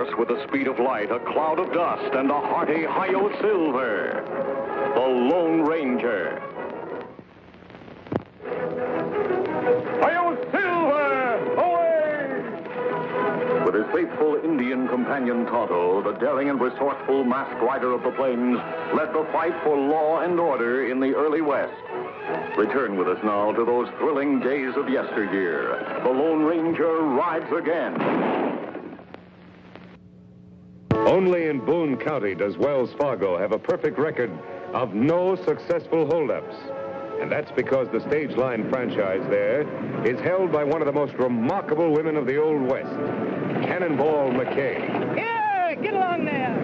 course with the speed of light, a cloud of dust, and a hearty Hi-Yo Silver, the Lone Ranger. Hi-Yo Silver! Away! With his faithful Indian companion Tonto, the daring and resourceful masked rider of the plains led the fight for law and order in the early West. Return with us now to those thrilling days of yesteryear. The Lone Ranger rides again. Only in Boone County does Wells Fargo have a perfect record of no successful holdups. And that's because the stage line franchise there is held by one of the most remarkable women of the Old West, Cannonball McKay. Yeah, get along there.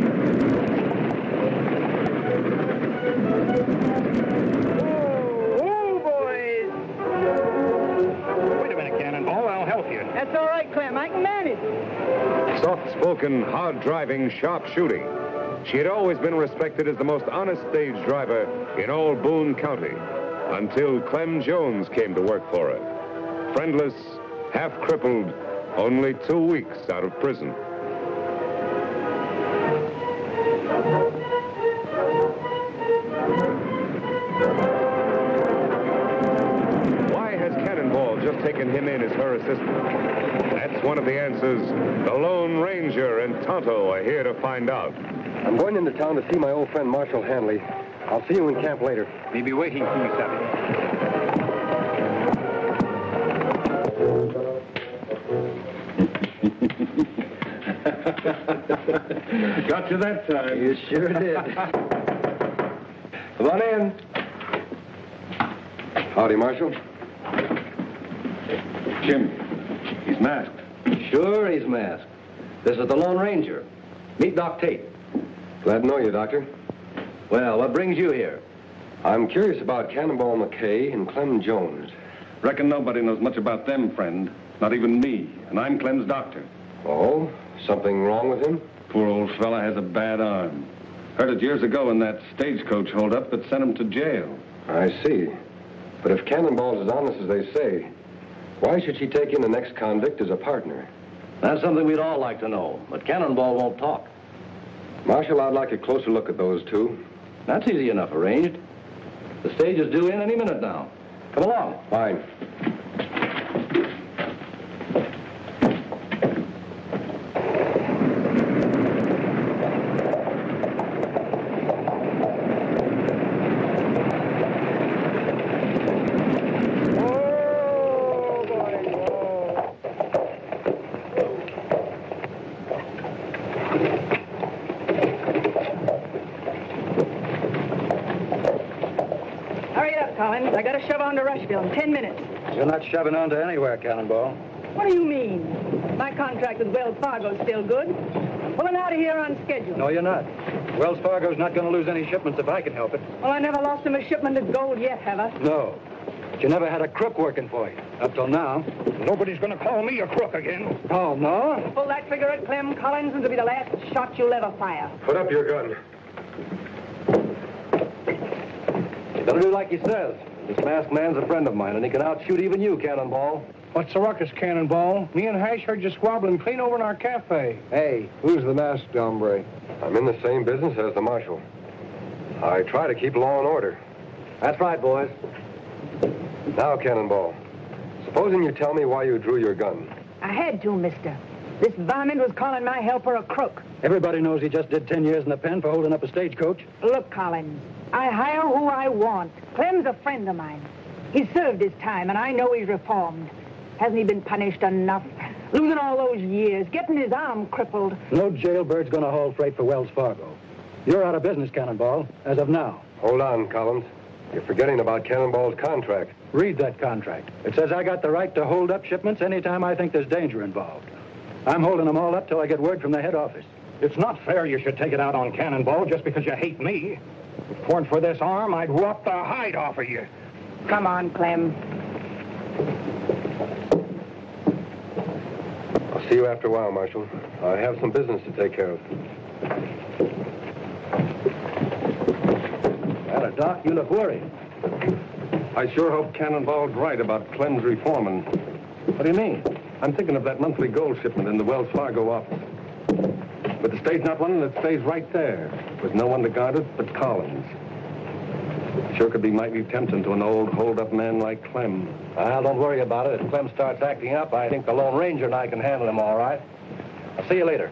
That's all right, Clem. I can manage. Soft-spoken, hard-driving, sharp shooting. She had always been respected as the most honest stage driver in all Boone County until Clem Jones came to work for her. Friendless, half-crippled, only 2 weeks out of prison. Just taken him in as her assistant. That's one of the answers the Lone Ranger and Tonto are here to find out. I'm going into town to see my old friend Marshal Hanley. I'll see you in camp later. We'll be waiting for you, Savvy. Got you that time. You sure did. Come on in. Howdy, Marshal. Jim, he's masked. Sure, he's masked. This is the Lone Ranger. Meet Doc Tate. Glad to know you, Doctor. Well, what brings you here? I'm curious about Cannonball McKay and Clem Jones. Reckon nobody knows much about them, friend. Not even me. And I'm Clem's doctor. Oh? Something wrong with him? Poor old fella has a bad arm. Heard it years ago in that stagecoach holdup that sent him to jail. I see. But if Cannonball's as honest as they say, why should she take in the next convict as a partner? That's something we'd all like to know, but Cannonball won't talk. Marshal, I'd like a closer look at those two. That's easy enough arranged. The stage is due in any minute now. Come along. Fine. Collins, I got to shove on to Rushville in 10 minutes. You're not shoving on to anywhere, Cannonball. What do you mean? My contract with Wells Fargo's still good. Pulling out of here on schedule. No, you're not. Wells Fargo's not going to lose any shipments if I can help it. Well, I never lost him a shipment of gold yet, have I? No. But you never had a crook working for you. Up till now. Nobody's going to call me a crook again. Oh, no? Pull that trigger at Clem Collins, and it'll be the last shot you'll ever fire. Put up your gun. You better do like he says. This masked man's a friend of mine, and he can outshoot even you, Cannonball. What's the ruckus, Cannonball? Me and Hash heard you squabbling clean over in our cafe. Hey, who's the masked hombre? I'm in the same business as the marshal. I try to keep law and order. That's right, boys. Now, Cannonball, supposing you tell me why you drew your gun. I had to, mister. This varmint was calling my helper a crook. Everybody knows he just did 10 years in the pen for holding up a stagecoach. Look, Collins, I hire who I want. Clem's a friend of mine. He's served his time, and I know he's reformed. Hasn't he been punished enough? Losing all those years, getting his arm crippled. No jailbird's going to haul freight for Wells Fargo. You're out of business, Cannonball, as of now. Hold on, Collins. You're forgetting about Cannonball's contract. Read that contract. It says I got the right to hold up shipments anytime I think there's danger involved. I'm holding them all up till I get word from the head office. It's not fair you should take it out on Cannonball just because you hate me. If it weren't for this arm, I'd rot the hide off of you. Come on, Clem. I'll see you after a while, Marshal. I have some business to take care of. Well, Doc, you look worried. I sure hope Cannonball's right about Clem's reforming. What do you mean? I'm thinking of that monthly gold shipment in the Wells Fargo office. With the stage not running, it stays right there, with no one to guard it but Collins. Sure could be mighty tempting to an old hold-up man like Clem. Well, don't worry about it. If Clem starts acting up, I think the Lone Ranger and I can handle him all right. I'll see you later.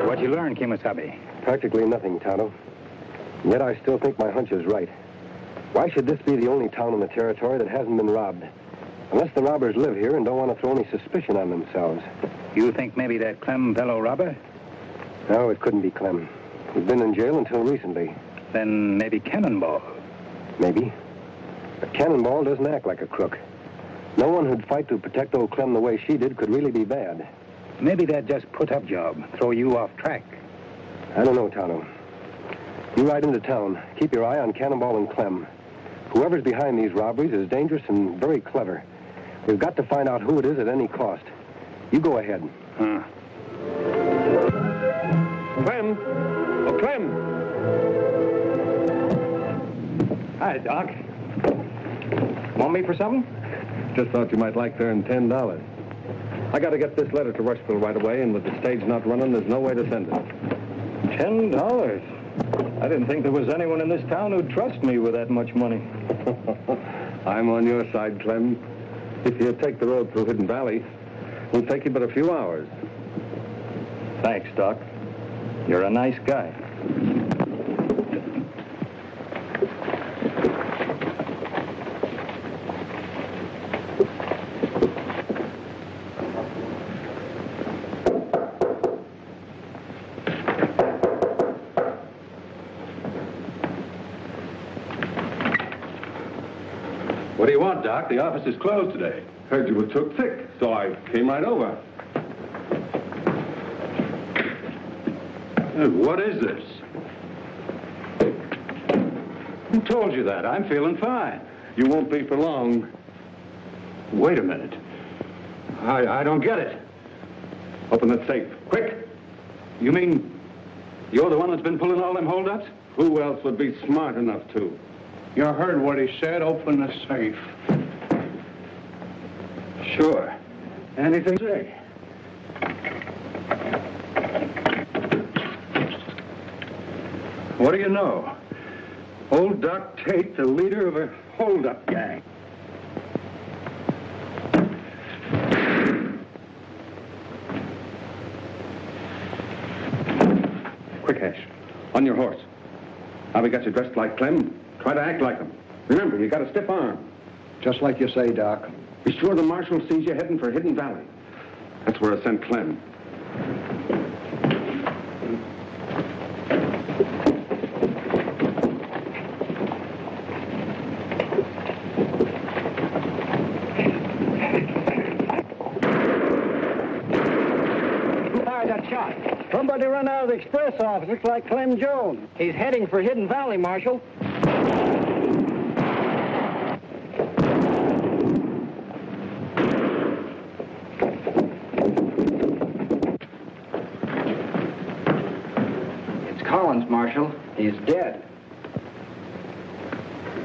What you learn, Kimasabi? Practically nothing, Tonto. Yet I still think my hunch is right. Why should this be the only town in the territory that hasn't been robbed? Unless the robbers live here and don't want to throw any suspicion on themselves. You think maybe that Clem fellow robber? No, it couldn't be Clem. He's been in jail until recently. Then maybe Cannonball. Maybe. But Cannonball doesn't act like a crook. No one who'd fight to protect old Clem the way she did could really be bad. Maybe that just put-up job, throw you off track. I don't know, Tonto. You ride into town. Keep your eye on Cannonball and Clem. Whoever's behind these robberies is dangerous and very clever. We've got to find out who it is at any cost. You go ahead. Clem! Oh, Clem! Hi, Doc. Want me for something? Just thought you might like to earn $10. I got to get this letter to Rushville right away, and with the stage not running, there's no way to send it. $10? I didn't think there was anyone in this town who'd trust me with that much money. I'm on your side, Clem. If you take the road through Hidden Valley, it'll take you but a few hours. Thanks, Doc. You're a nice guy. What do you want, Doc? The office is closed today. Heard you were took sick, so I came right over. What is this? Who told you that? I'm feeling fine. You won't be for long. Wait a minute. I don't get it. Open that safe, quick! You mean you're the one that's been pulling all them holdups? Who else would be smart enough to? You heard what he said. Open the safe. Sure. Anything to say? What do you know? Old Doc Tate, the leader of a hold-up gang. Quick, Ash. On your horse. Now we got you dressed like Clem. Try to act like him. Remember, you got a stiff arm. Just like you say, Doc. Be sure the marshal sees you heading for Hidden Valley. That's where I sent Clem. Who fired that shot? Somebody run out of the express office. Looks like Clem Jones. He's heading for Hidden Valley, Marshal. It's Collins, Marshal. He's dead.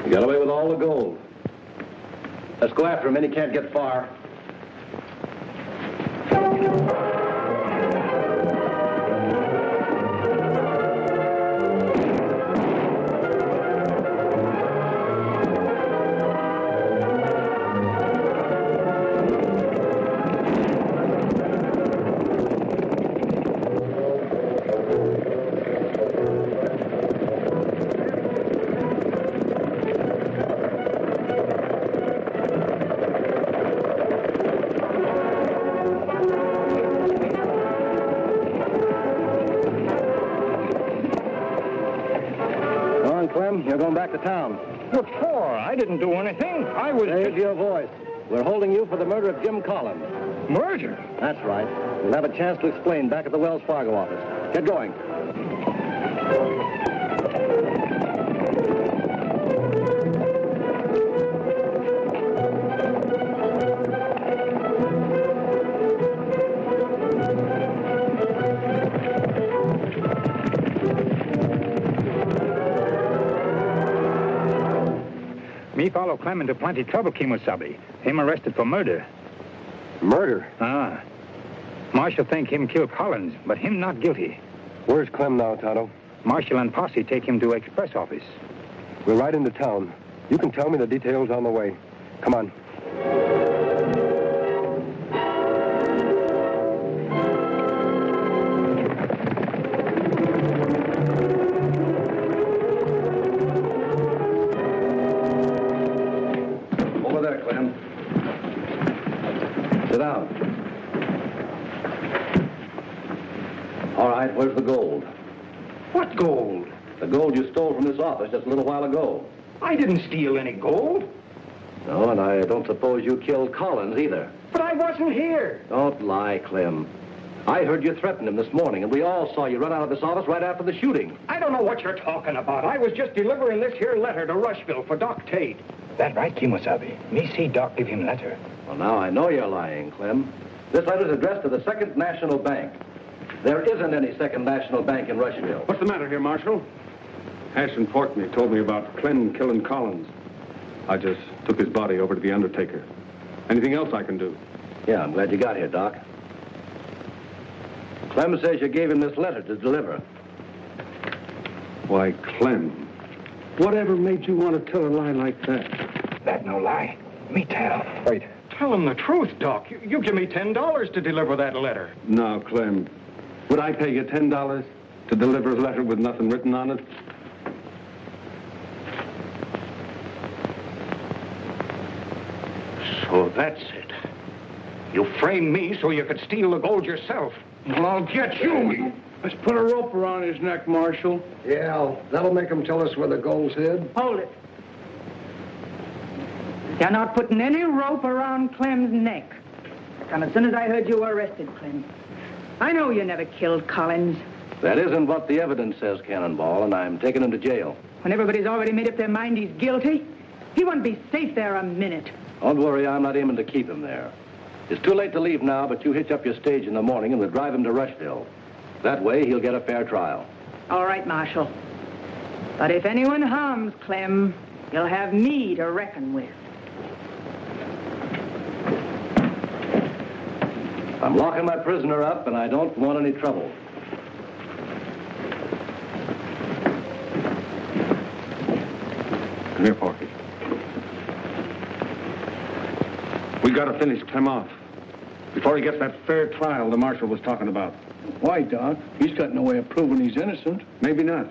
He got away with all the gold. Let's go after him, and he can't get far. You're going back to town. What for? I didn't do anything. I was... Raise your voice. We're holding you for the murder of Jim Collins. Murder? That's right. We'll have a chance to explain back at the Wells Fargo office. Get going. follow Clem into plenty trouble, Kimosabe. Him arrested for murder. Murder? Ah. Marshal think him kill Collins, but him not guilty. Where's Clem now, Tonto? Marshal and posse take him to express office. We're right into town. You can tell me the details on the way. Come on. Over there, Clem. Sit down. All right, where's the gold? What gold? The gold you stole from this office just a little while ago. I didn't steal any gold. No, and I don't suppose you killed Collins either. But I wasn't here. Don't lie, Clem. I heard you threaten him this morning, and we all saw you run out of this office right after the shooting. I don't know what you're talking about. I was just delivering this here letter to Rushville for Doc Tate. That right, Kimosabe? Me see Doc give him letter. Well, now I know you're lying, Clem. This letter's addressed to the Second National Bank. There isn't any Second National Bank in Rushville. What's the matter here, Marshal? Hash and Portney told me about Clem killing Collins. I just took his body over to the undertaker. Anything else I can do? Yeah, I'm glad you got here, Doc. Clem says you gave him this letter to deliver. Why, Clem, whatever made you want to tell a lie like that? That no lie. Me tell. Wait. Tell him the truth, Doc. You give me $10 to deliver that letter. No, Clem. Would I pay you $10 to deliver a letter with nothing written on it? So that's it. You framed me so you could steal the gold yourself. Well, I'll get you. Let's put a rope around his neck, Marshal. Yeah, that'll make him tell us where the gold's hid. Hold it. You're not putting any rope around Clem's neck. Come as soon as I heard you were arrested, Clem. I know you never killed Collins. That isn't what the evidence says, Cannonball, and I'm taking him to jail. When everybody's already made up their mind he's guilty, he won't be safe there a minute. Don't worry, I'm not aiming to keep him there. It's too late to leave now, but you hitch up your stage in the morning and we'll drive him to Rushville. That way, he'll get a fair trial. All right, Marshal. But if anyone harms Clem, you'll have me to reckon with. I'm locking my prisoner up, and I don't want any trouble. Come here, Porky. We gotta finish Clem off before he gets that fair trial the Marshal was talking about. Why, Doc? He's got no way of proving he's innocent. Maybe not.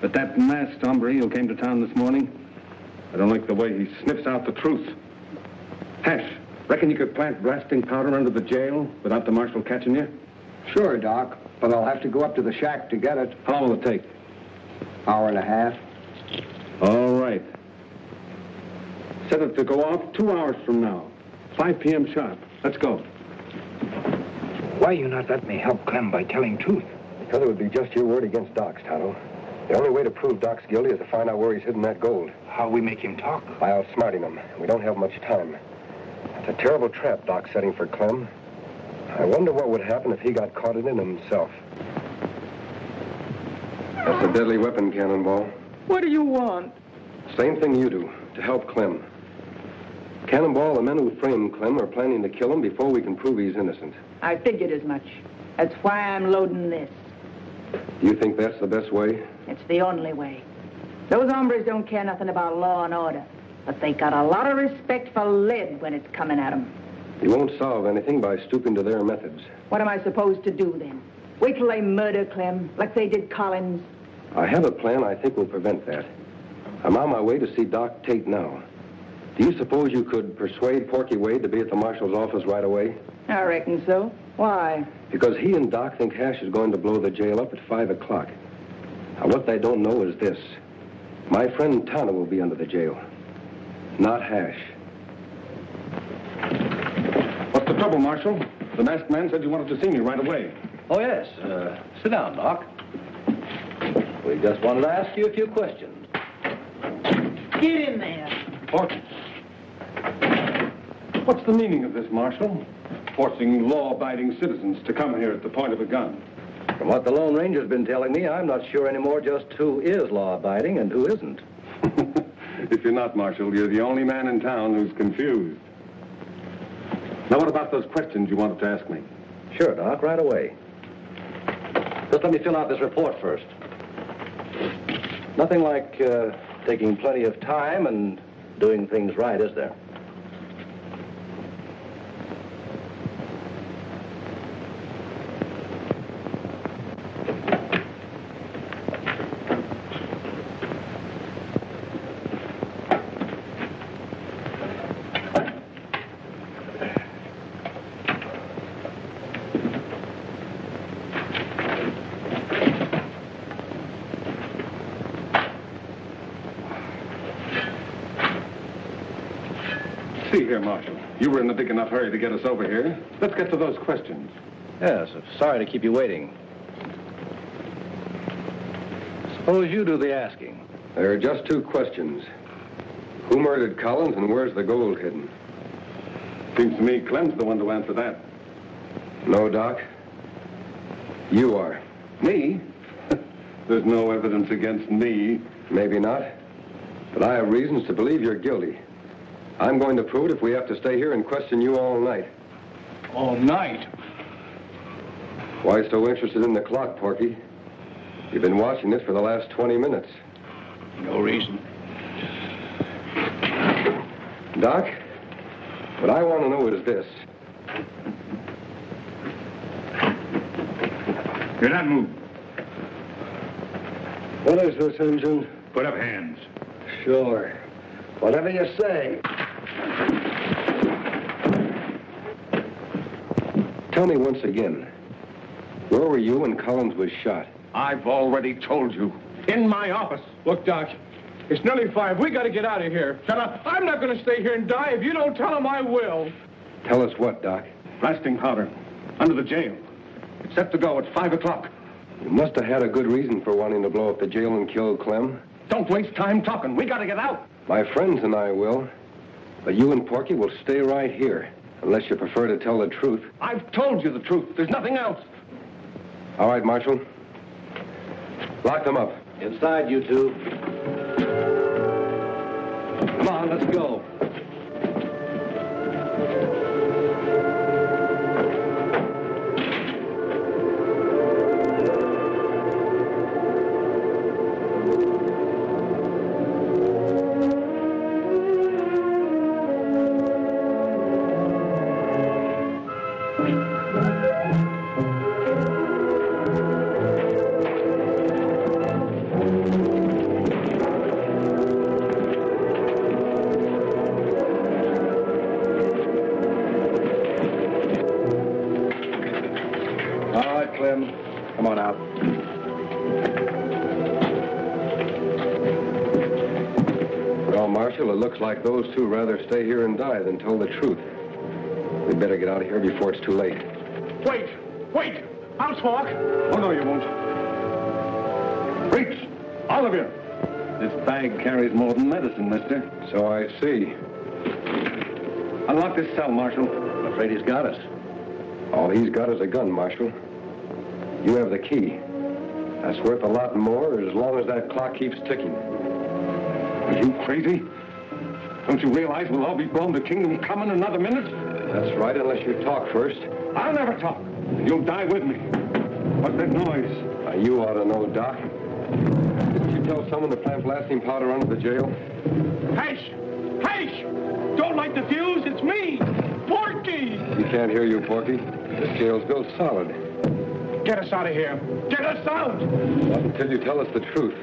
But that masked hombre who came to town this morning, I don't like the way he sniffs out the truth. Hash, reckon you could plant blasting powder under the jail without the Marshal catching you? Sure, Doc, but I'll have to go up to the shack to get it. How long will it take? Hour and a half. All right. Set it to go off 2 hours from now. 5 p.m. sharp. Let's go. Why you not let me help Clem by telling truth? Because it would be just your word against Doc's, Tonto. The only way to prove Doc's guilty is to find out where he's hidden that gold. How we make him talk? By outsmarting him. We don't have much time. It's a terrible trap Doc's setting for Clem. I wonder what would happen if he got caught in it himself. That's a deadly weapon, Cannonball. What do you want? Same thing you do, to help Clem. Cannonball, the men who framed Clem are planning to kill him before we can prove he's innocent. I figured as much. That's why I'm loading this. Do you think that's the best way? It's the only way. Those hombres don't care nothing about law and order, but they got a lot of respect for lead when it's coming at them. You won't solve anything by stooping to their methods. What am I supposed to do then? Wait till they murder Clem, like they did Collins? I have a plan I think will prevent that. I'm on my way to see Doc Tate now. Do you suppose you could persuade Porky Wade to be at the Marshal's office right away? I reckon so. Why? Because he and Doc think Hash is going to blow the jail up at 5 o'clock. Now, what they don't know is this. My friend Tana will be under the jail, not Hash. What's the trouble, Marshal? The masked man said you wanted to see me right away. Oh, yes. Sit down, Doc. We just wanted to ask you a few questions. Get in there. Porky. What's the meaning of this, Marshal? Forcing law-abiding citizens to come here at the point of a gun. From what the Lone Ranger's been telling me, I'm not sure anymore just who is law-abiding and who isn't. If you're not, Marshal, you're the only man in town who's confused. Now, what about those questions you wanted to ask me? Sure, Doc, right away. Just let me fill out this report first. Nothing like taking plenty of time and doing things right, is there? See here, Marshal. You were in a big enough hurry to get us over here. Let's get to those questions. Yes, sorry to keep you waiting. Suppose you do the asking. There are just two questions. Who murdered Collins and where's the gold hidden? Seems to me Clem's the one to answer that. No, Doc. You are. Me? There's no evidence against me. Maybe not. But I have reasons to believe you're guilty. I'm going to prove it if we have to stay here and question you all night. All night? Why so interested in the clock, Porky? You've been watching it for the last 20 minutes. No reason. Doc, what I want to know is this. You're not moving. What is this, Injun? Put up hands. Sure. Whatever you say. Tell me once again, where were you when Collins was shot? I've already told you. In my office. Look, Doc, it's nearly 5. We got to get out of here. Shut up. I'm not going to stay here and die. If you don't tell him, I will. Tell us what, Doc? Blasting powder. Under the jail. It's set to go at 5 o'clock. You must have had a good reason for wanting to blow up the jail and kill Clem. Don't waste time talking. We got to get out. My friends and I will. But you and Porky will stay right here, unless you prefer to tell the truth. I've told you the truth. There's nothing else. All right, Marshal. Lock them up. Inside, you two. Come on, let's go. Come on out. Well, Marshal, it looks like those two rather stay here and die than tell the truth. We'd better get out of here before it's too late. Wait! I'll talk. Oh, no, you won't. Reach! All of you! This bag carries more than medicine, mister. So I see. Unlock this cell, Marshal. I'm afraid he's got us. All he's got is a gun, Marshal. You have the key. That's worth a lot more as long as that clock keeps ticking. Are you crazy? Don't you realize we'll all be blown to kingdom come in another minute? That's right, unless you talk first. I'll never talk. You'll die with me. What's that noise? You ought to know, Doc. Didn't you tell someone to plant blasting powder under the jail? Hash! Don't light the fuse. It's me, Porky. We can't hear you, Porky. This jail's built solid. Get us out of here. Get us out! Not until you tell us the truth.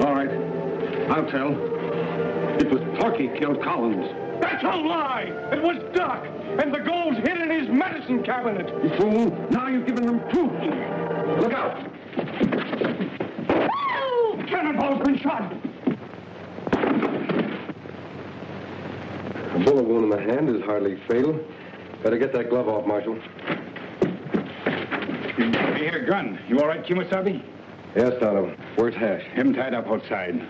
All right. I'll tell. It was Porky killed Collins. That's a lie! It was Doc, and the gold's hid in his medicine cabinet. You fool! Now you've given them proof. Look out! Oh! Cannonball's been shot. A bullet wound in the hand is hardly fatal. Better get that glove off, Marshal. Hey, here, gun. You all right, Kimasabi? Yes, Tonto. Where's Hash? Him tied up outside.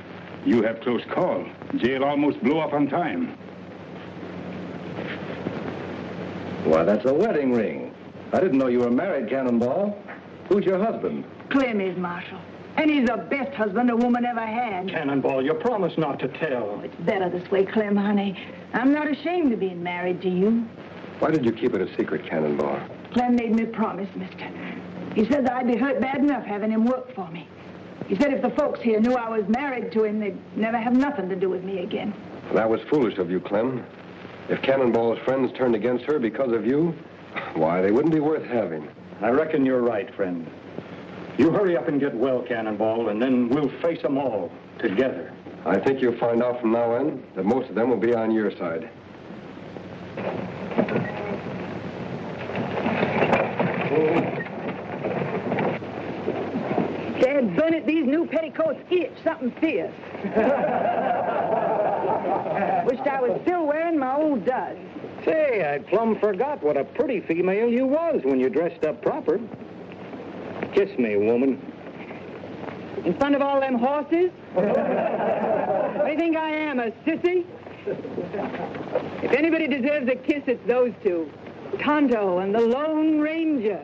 You have close call. Jail almost blew up on time. Why, that's a wedding ring. I didn't know you were married, Cannonball. Who's your husband? Clem is, Marshal. And he's the best husband a woman ever had. Cannonball, you promised not to tell. It's better this way, Clem, honey. I'm not ashamed of being married to you. Why did you keep it a secret, Cannonball? Clem made me a promise, mister. He said that I'd be hurt bad enough having him work for me. He said if the folks here knew I was married to him, they'd never have nothing to do with me again. That was foolish of you, Clem. If Cannonball's friends turned against her because of you, why, they wouldn't be worth having. I reckon you're right, friend. You hurry up and get well, Cannonball, and then we'll face them all together. I think you'll find out from now on that most of them will be on your side. Dad, burn it, these new petticoats itch something fierce. Wished I was still wearing my old duds. Say, I plumb forgot what a pretty female you was when you dressed up proper. Kiss me, woman. In front of all them horses? They think I am, a sissy? If anybody deserves a kiss, it's those two. Tonto and the Lone Ranger.